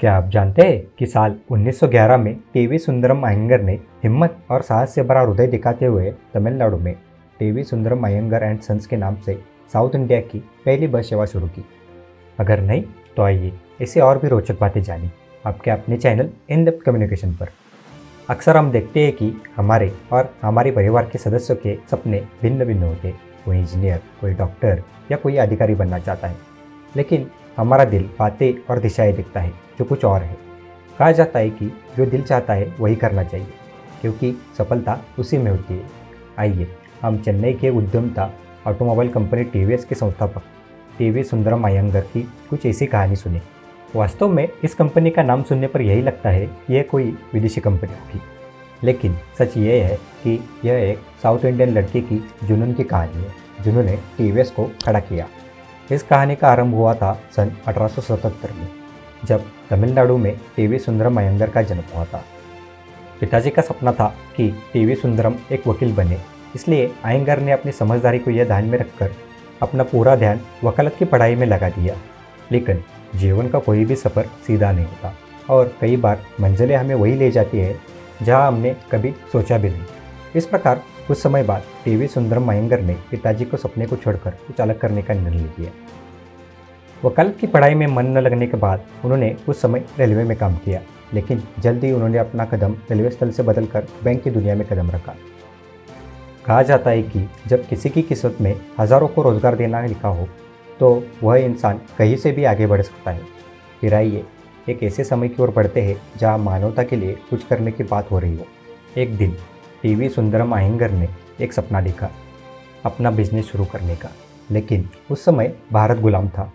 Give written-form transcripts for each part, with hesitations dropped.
क्या आप जानते हैं कि साल 1911 में टीवी सुंदरम अयंगर ने हिम्मत और साहस से भरा हृदय दिखाते हुए तमिलनाडु में TV Sundaram Iyengar and sons के नाम से साउथ इंडिया की पहली बस सेवा शुरू की। अगर नहीं तो आइए ऐसे और भी रोचक बातें जानिए आपके अपने चैनल इन डेप्थ कम्युनिकेशन पर। अक्सर हम देखते हैं कि हमारे और हमारे परिवार के सदस्यों के सपने भिन्न भिन्न होते हैं। कोई इंजीनियर, कोई डॉक्टर या कोई अधिकारी बनना चाहता है, लेकिन हमारा दिल बातें और दिशाएं दिखता है जो कुछ और है। कहा जाता है कि जो दिल चाहता है वही करना चाहिए, क्योंकि सफलता उसी में होती है। आइए हम चेन्नई के उद्यमता ऑटोमोबाइल कंपनी टीवीएस के संस्थापक टीवी सुंदरम अयंगर की कुछ ऐसी कहानी सुने। वास्तव में इस कंपनी का नाम सुनने पर यही लगता है कि यह कोई विदेशी कंपनी होगी, लेकिन सच ये है कि यह एक साउथ इंडियन लड़के की जुनून की कहानी है जिन्होंने टीवीएस को खड़ा किया। इस कहानी का आरंभ हुआ था सन 1877 में, जब तमिलनाडु में टीवी सुंदरम अयंगर का जन्म हुआ था। पिताजी का सपना था कि टीवी सुंदरम एक वकील बने, इसलिए अयंगर ने अपनी समझदारी को यह ध्यान में रखकर अपना पूरा ध्यान वकालत की पढ़ाई में लगा दिया। लेकिन जीवन का कोई भी सफ़र सीधा नहीं होता और कई बार मंजिलें हमें वही ले जाती है जहां हमने कभी सोचा भी नहीं। इस प्रकार कुछ समय बाद टीवी सुंदरम अयंगर ने पिताजी को सपने को छोड़कर कुछ अलग करने का निर्णय लिया। वकालत की पढ़ाई में मन न लगने के बाद उन्होंने कुछ समय रेलवे में काम किया, लेकिन जल्द ही उन्होंने अपना कदम रेलवे स्थल से बदलकर बैंक की दुनिया में कदम रखा। कहा जाता है कि जब किसी की किस्मत में हज़ारों को रोजगार देना लिखा हो तो वह इंसान कहीं से भी आगे बढ़ सकता है। फिर आइए एक ऐसे समय की ओर बढ़ते हैं जहाँ मानवता के लिए कुछ करने की बात हो रही हो। एक दिन टीवी सुंदरम अयंगर ने एक सपना देखा, अपना बिजनेस शुरू करने का। लेकिन उस समय भारत गुलाम था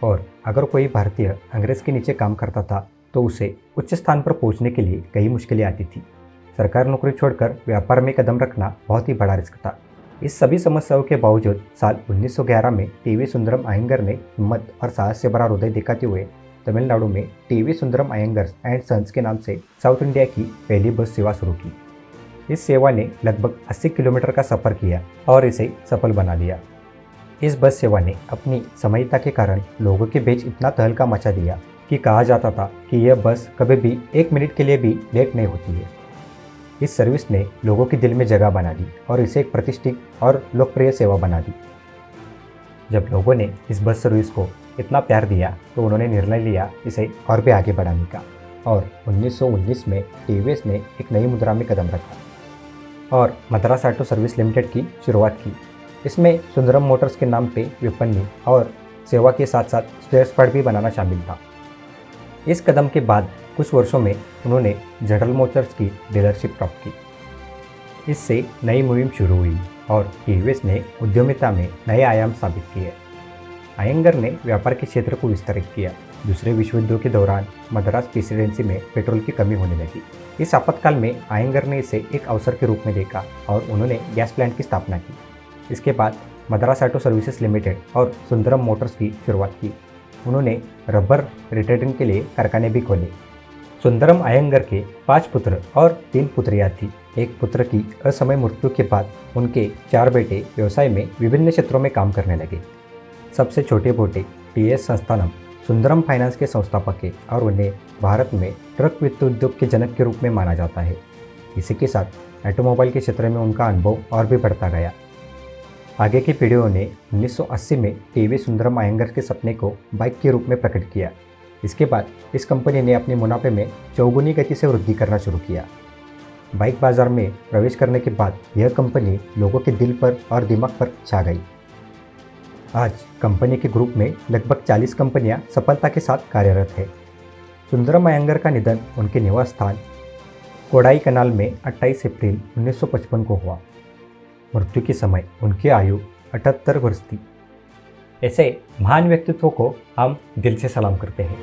और अगर कोई भारतीय अंग्रेज़ के नीचे काम करता था तो उसे उच्च स्थान पर पहुंचने के लिए कई मुश्किलें आती थी। सरकारी नौकरी छोड़कर व्यापार में कदम रखना बहुत ही बड़ा रिस्क था। इस सभी समस्याओं के बावजूद साल 1911 में टीवी सुंदरम अयंगर ने हिम्मत और साहस से भरा हृदय दिखाते हुए तमिलनाडु में TV Sundaram Iyengar and sons के नाम से साउथ इंडिया की पहली बस सेवा शुरू की। इस सेवा ने लगभग 80 किलोमीटर का सफ़र किया और इसे सफल बना दिया। इस बस सेवा ने अपनी समयता के कारण लोगों के बीच इतना तहलका मचा दिया कि कहा जाता था कि यह बस कभी भी 1 मिनट के लिए भी लेट नहीं होती है। इस सर्विस ने लोगों के दिल में जगह बना दी और इसे एक प्रतिष्ठित और लोकप्रिय सेवा बना दी। जब लोगों ने इस बस सर्विस को इतना प्यार दिया तो उन्होंने निर्णय लिया इसे और भी आगे बढ़ाने का, और 1919 में टीवीएस ने एक नई मुद्रा में कदम रखा और मद्रास ऑटो सर्विस लिमिटेड की शुरुआत की। इसमें सुंदरम मोटर्स के नाम पे विपणन और सेवा के साथ साथ स्पेयर पार्ट भी बनाना शामिल था। इस कदम के बाद कुछ वर्षों में उन्होंने जनरल मोटर्स की डीलरशिप प्राप्त की। इससे नई मुहिम शुरू हुई और टीवीएस ने उद्यमिता में नए आयाम स्थापित किए। अयंगर ने व्यापार के क्षेत्र को विस्तारित किया। दूसरे विश्व युद्ध के दौरान मद्रास प्रेसिडेंसी में पेट्रोल की कमी होने लगी। इस आपातकाल में अयंगर ने इसे एक अवसर के रूप में देखा और उन्होंने गैस प्लांट की स्थापना की। इसके बाद मद्रास ऑटो सर्विसेज लिमिटेड और सुंदरम मोटर्स की शुरुआत की। उन्होंने रबर रिटेडिंग के लिए कारखाने भी खोले। सुंदरम अयंगर के 5 पुत्र और 3 पुत्रियां थी। एक पुत्र की असमय मृत्यु के बाद उनके 4 बेटे व्यवसाय में विभिन्न क्षेत्रों में काम करने लगे। सबसे छोटे बेटे टीएस संस्थानम सुंदरम फाइनेंस के संस्थापक हैं और उन्हें भारत में ट्रक वित्त उद्योग के जनक के रूप में माना जाता है। इसी के साथ ऑटोमोबाइल के क्षेत्र में उनका अनुभव और भी बढ़ता गया। आगे की पीढ़ियों ने 1980 में टीवी सुंदरम अयंगर के सपने को बाइक के रूप में प्रकट किया। इसके बाद इस कंपनी ने अपने मुनाफे में चौगुनी गति से वृद्धि करना शुरू किया। बाइक बाजार में प्रवेश करने के बाद यह कंपनी लोगों के दिल पर और दिमाग पर छा गई। आज कंपनी के ग्रुप में लगभग 40 कंपनियां सफलता के साथ कार्यरत है। सुंदरम अयंगर का निधन उनके निवास स्थान कोडाई कनाल में 28 अप्रैल 1955 को हुआ। मृत्यु के समय उनकी आयु 78 वर्ष थी। ऐसे महान व्यक्तित्वों को हम दिल से सलाम करते हैं।